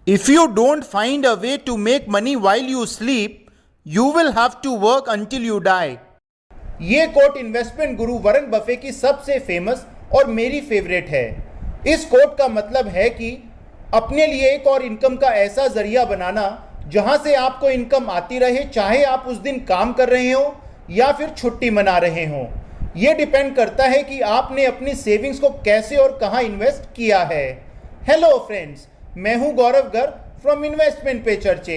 If you don't find a way to make money while you sleep, you will have to work until you die. ये coat investment गुरु Varun buffet की सबसे famous और मेरी favourite है। इस coat का मतलब है कि अपने लिए एक और इनकम का ऐसा जरिया बनाना जहां से आपको इनकम आती रहे, चाहे आप उस दिन काम कर रहे हो या फिर छुट्टी मना रहे हो। यह डिपेंड करता है कि आपने अपनी सेविंग्स को कैसे और कहां इन्वेस्ट किया है। हेलो फ्रेंड्स, मैं हूं गौरव गर्ग फ्रॉम इन्वेस्टमेंट पे चर्चे।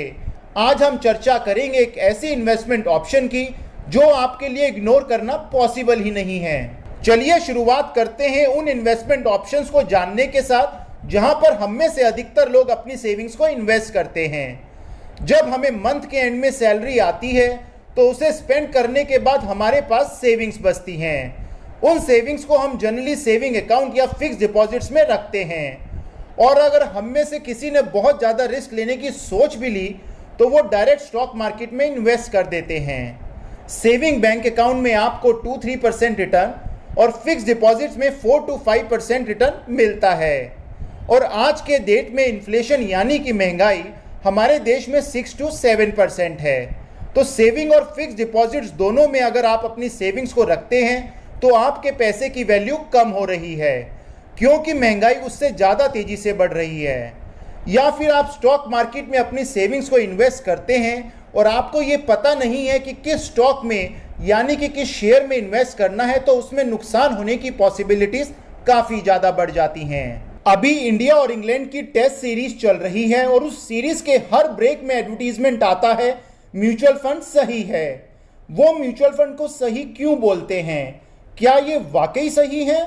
आज हम चर्चा करेंगे एक ऐसी इन्वेस्टमेंट ऑप्शन की जो आपके लिए इग्नोर करना पॉसिबल ही नहीं है। चलिए शुरुआत करते हैं उन इन्वेस्टमेंट ऑप्शंस को जानने के साथ जहां पर हम में से अधिकतर लोग अपनी सेविंग्स को इन्वेस्ट करते हैं। जब हमें मंथ के एंड में सैलरी आती है तो उसे स्पेंड करने के बाद हमारे पास सेविंग्स बचती हैं। उन सेविंग्स को हम जनरली सेविंग अकाउंट या फिक्स डिपॉजिट्स में रखते हैं। और अगर हम में से किसी ने बहुत ज़्यादा रिस्क लेने की सोच भी ली तो वो डायरेक्ट स्टॉक मार्केट में इन्वेस्ट कर देते हैं। सेविंग बैंक अकाउंट में आपको 2-3% रिटर्न और फिक्स डिपॉजिट्स में 4-5% रिटर्न मिलता है। और आज के डेट में इन्फ्लेशन यानी कि महंगाई हमारे देश में 6-7% है। तो सेविंग और फिक्स डिपॉजिट्स दोनों में अगर आप अपनी सेविंग्स को रखते हैं तो आपके पैसे की वैल्यू कम हो रही है क्योंकि महंगाई उससे ज़्यादा तेज़ी से बढ़ रही है। या फिर आप स्टॉक मार्केट में अपनी सेविंग्स को इन्वेस्ट करते हैं और आपको ये पता नहीं है कि किस स्टॉक में यानी कि किस शेयर में इन्वेस्ट करना है, तो उसमें नुकसान होने की पॉसिबिलिटीज़ काफ़ी ज़्यादा बढ़ जाती हैं। अभी इंडिया और इंग्लैंड की टेस्ट सीरीज चल रही है और उस सीरीज के हर ब्रेक में एडवर्टीजमेंट आता है म्यूचुअल फंड सही है। वो म्यूचुअल फंड को सही क्यों बोलते हैं? क्या ये वाकई सही है?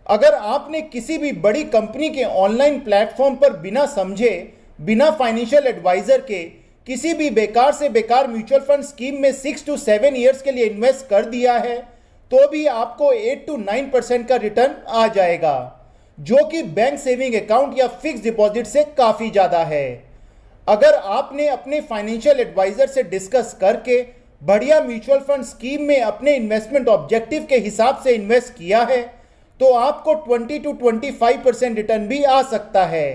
अगर आपने किसी भी बड़ी कंपनी के ऑनलाइन प्लेटफॉर्म पर बिना समझे, बिना फाइनेंशियल एडवाइजर के किसी भी बेकार से बेकार म्यूचुअल फंड स्कीम में 6-7 ईयर्स के लिए इन्वेस्ट कर दिया है तो भी आपको 8-9% का रिटर्न आ जाएगा, जो कि बैंक सेविंग अकाउंट या फिक्स डिपॉजिट से काफ़ी ज़्यादा है। अगर आपने अपने फाइनेंशियल एडवाइजर से डिस्कस करके बढ़िया म्यूचुअल फंड स्कीम में अपने इन्वेस्टमेंट ऑब्जेक्टिव के हिसाब से इन्वेस्ट किया है तो आपको 20-25% रिटर्न भी आ सकता है।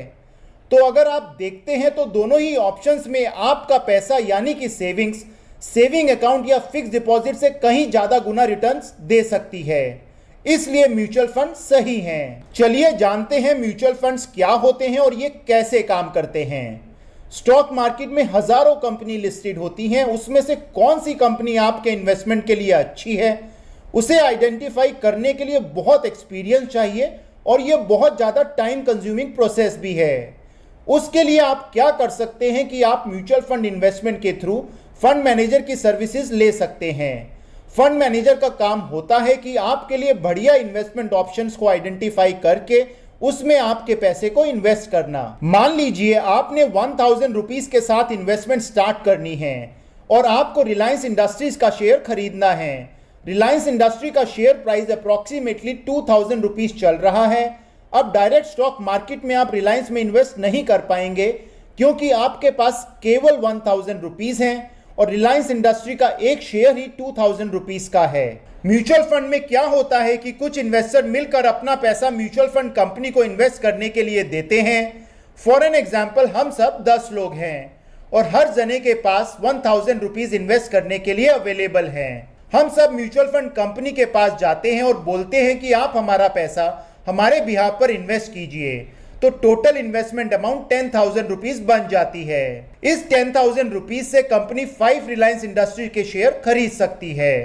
तो अगर आप देखते हैं तो दोनों ही ऑप्शंस में आपका पैसा यानी कि सेविंग्स सेविंग अकाउंट या फिक्स डिपॉजिट से कहीं ज़्यादा गुना रिटर्न्स दे सकती है। इसलिए म्यूचुअल फंड सही हैं। चलिए जानते हैं म्यूचुअल फंड्स क्या होते हैं और ये कैसे काम करते हैं। स्टॉक मार्केट में हजारों कंपनी लिस्टेड होती हैं, उसमें से कौन सी कंपनी आपके इन्वेस्टमेंट के लिए अच्छी है उसे आइडेंटिफाई करने के लिए बहुत एक्सपीरियंस चाहिए और ये बहुत ज़्यादा टाइम कंज्यूमिंग प्रोसेस भी है। उसके लिए आप क्या कर सकते हैं कि आप म्यूचुअल फंड इन्वेस्टमेंट के थ्रू फंड मैनेजर की सर्विसेज ले सकते हैं। फंड मैनेजर का काम होता है कि आपके लिए बढ़िया इन्वेस्टमेंट ऑप्शंस को आइडेंटिफाई करके उसमें आपके पैसे को इन्वेस्ट करना। मान लीजिए आपने 1000 रुपीज के साथ इन्वेस्टमेंट स्टार्ट करनी है और आपको रिलायंस इंडस्ट्रीज का शेयर खरीदना है। रिलायंस इंडस्ट्री का शेयर प्राइस अप्रॉक्सीमेटली 2000 रुपीज चल रहा है। अब डायरेक्ट स्टॉक मार्केट में आप रिलायंस में इन्वेस्ट नहीं कर पाएंगे क्योंकि आपके पास केवल 1000 रुपीज हैं और रिलायंस इंडस्ट्री का एक शेयर ही 2000 रुपीज का है। म्यूचुअल फंड में क्या होता है कि कुछ इन्वेस्टर मिलकर अपना पैसा म्यूचुअल फंड कंपनी को इन्वेस्ट करने के लिए देते हैं। फॉर एन एग्जाम्पल, हम सब 10 लोग हैं और हर जने के पास 1000 रुपीज इन्वेस्ट करने के लिए अवेलेबल हैं। हम सब म्यूचुअल फंड कंपनी के पास जाते हैं और बोलते हैं कि आप हमारा पैसा हमारे बिहाफ पर इन्वेस्ट कीजिए। तो टोटल इन्वेस्टमेंट अमाउंट 10,000 रुपीज बन जाती है। इस 10,000 रुपीज से कंपनी 5 रिलायंस इंडस्ट्री के शेयर खरीद सकती है।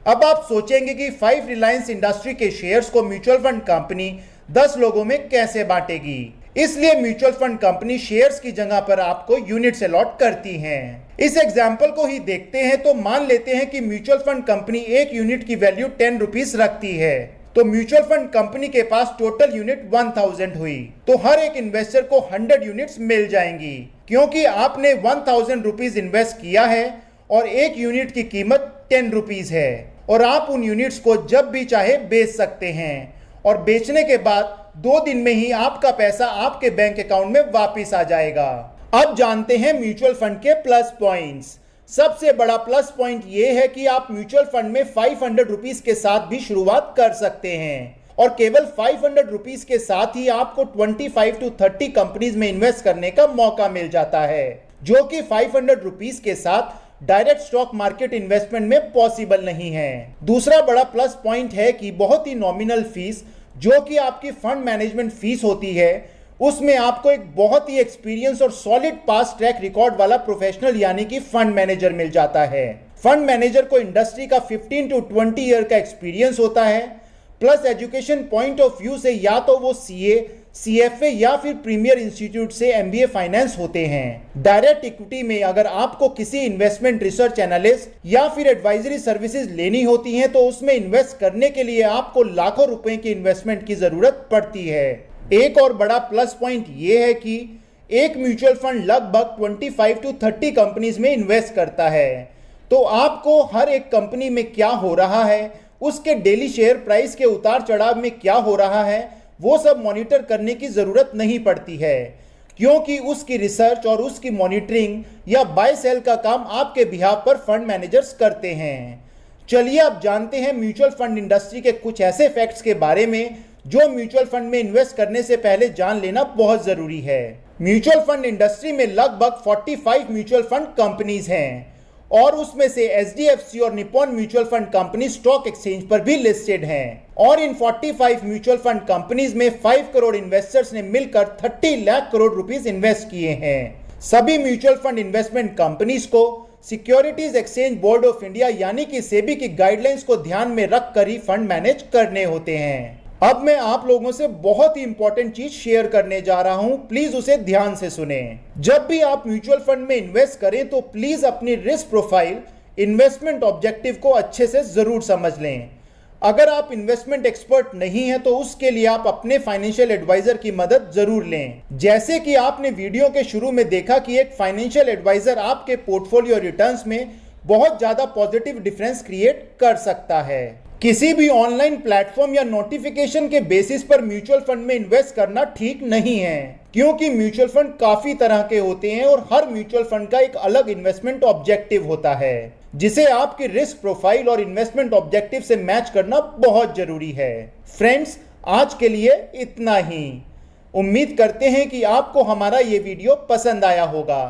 अब आप सोचेंगे कि 5 रिलायंस इंडस्ट्री के शेयर्स को म्यूचुअल फंड कंपनी 10 लोगों में कैसे बांटेगी। इसलिए म्यूचुअल फंड कंपनी शेयर्स की जगह पर आपको यूनिट्स अलॉट करती हैं। इस एग्जाम्पल को ही देखते हैं तो मान लेते हैं कि म्यूचुअल फंड कंपनी एक यूनिट की वैल्यू 10 रुपीज रखती है। तो म्यूचुअल फंड कंपनी के पास टोटल यूनिट 1000 हुई तो हर एक इन्वेस्टर को 100 यूनिट्स मिल जाएंगी क्योंकि आपने 1000 रुपीज इन्वेस्ट किया है और एक यूनिट की कीमत 10 रुपीज है और आप उन यूनिट्स को जब भी चाहे बेच सकते हैं और बेचने के बाद 2 दिन में ही आपका पैसा आपके बैंक अकाउंट में वापस आ जाएगा। अब जानते हैं म्यूचुअल फंड के प्लस पॉइंट्स। सबसे बड़ा प्लस पॉइंट ये है कि आप म्यूचुअल फंड में 500 रुपीज के साथ भी शुरुआत कर सकते हैं और केवल 500 रुपीज के साथ ही आपको 25 to 30 कंपनीज में इन्वेस्ट करने का मौका मिल जाता है, जो कि 500 रुपीज के साथ डायरेक्ट स्टॉक मार्केट इन्वेस्टमेंट में पॉसिबल नहीं है। दूसरा बड़ा प्लस पॉइंट है कि बहुत ही नॉमिनल फीस, जो कि आपकी फंड मैनेजमेंट फीस होती है, उसमें आपको एक बहुत ही एक्सपीरियंस और सॉलिड पास ट्रैक रिकॉर्ड वाला प्रोफेशनल यानी कि फंड मैनेजर मिल जाता है। फंड मैनेजर को इंडस्ट्री का 15 to 20 ईयर का एक्सपीरियंस होता है, plus education point of view से या तो वो CA, CFA या फिर प्रीमियर इंस्टीट्यूट से MBA फाइनेंस होते हैं। डायरेक्ट इक्विटी में अगर आपको किसी इन्वेस्टमेंट रिसर्च एनालिस्ट या फिर एडवाइजरी सर्विसेज लेनी होती हैं तो उसमें इन्वेस्ट करने के लिए आपको लाखों रुपए की इन्वेस्टमेंट की जरूरत पड़ती है। एक और बड़ा प्लस पॉइंट ये है कि एक म्यूचुअल फंड लगभग 25 to 30 कंपनीज में इन्वेस्ट करता है, तो आपको हर एक कंपनी में क्या हो रहा है, उसके डेली शेयर प्राइस के उतार चढ़ाव में क्या हो रहा है, वो सब मॉनिटर करने की जरूरत नहीं पड़ती है, क्योंकि उसकी रिसर्च और उसकी मॉनिटरिंग या बाय सेल का काम आपके बिहाफ पर फंड मैनेजर्स करते हैं। चलिए अब जानते हैं म्यूचुअल फंड इंडस्ट्री के कुछ ऐसे फैक्ट्स के बारे में जो म्यूचुअल फंड में इन्वेस्ट करने से पहले जान लेना बहुत जरूरी है। म्यूचुअल फंड इंडस्ट्री में लगभग 45 म्यूचुअल फंड कंपनीज हैं और उसमें से HDFC और Nippon mutual fund company stock exchange पर भी लिस्टेड हैं और इन 45 म्यूचुअल फंड कंपनीज में 5 करोड़ इन्वेस्टर्स ने मिलकर 30 लाख करोड़ रुपीस इन्वेस्ट किए हैं। सभी म्यूचुअल फंड इन्वेस्टमेंट कंपनीज को securities exchange board of India यानी कि सेबी की गाइडलाइंस को ध्यान में रखकर ही फंड मैनेज करने होते हैं। अब मैं आप लोगों से बहुत ही इंपॉर्टेंट चीज शेयर करने जा रहा हूं, प्लीज उसे ध्यान से सुने। जब भी आप म्यूचुअल फंड में इन्वेस्ट करें तो प्लीज अपनी रिस्क प्रोफाइल, इन्वेस्टमेंट ऑब्जेक्टिव को अच्छे से जरूर समझ लें। अगर आप इन्वेस्टमेंट एक्सपर्ट नहीं हैं तो उसके लिए आप अपने फाइनेंशियल एडवाइजर की मदद जरूर लें। जैसे कि आपने वीडियो के शुरू में देखा कि एक फाइनेंशियल एडवाइजर आपके पोर्टफोलियो रिटर्न्स में बहुत ज्यादा पॉजिटिव डिफरेंस क्रिएट कर सकता है। किसी भी ऑनलाइन प्लेटफॉर्म या नोटिफिकेशन के बेसिस पर म्यूचुअल फंड में इन्वेस्ट करना ठीक नहीं है, क्योंकि म्यूचुअल फंड काफी तरह के होते हैं और हर म्यूचुअल फंड का एक अलग इन्वेस्टमेंट ऑब्जेक्टिव होता है, जिसे आपकी रिस्क प्रोफाइल और इन्वेस्टमेंट ऑब्जेक्टिव से मैच करना बहुत जरूरी है। फ्रेंड्स, आज के लिए इतना ही। उम्मीद करते हैं कि आपको हमारा ये वीडियो पसंद आया होगा।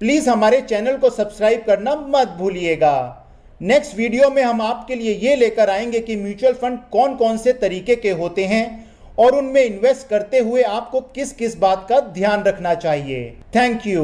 प्लीज हमारे चैनल को सब्सक्राइब करना मत भूलिएगा। नेक्स्ट वीडियो में हम आपके लिए ये लेकर आएंगे कि म्यूचुअल फंड कौन कौन से तरीके के होते हैं और उनमें इन्वेस्ट करते हुए आपको किस किस बात का ध्यान रखना चाहिए। Thank you.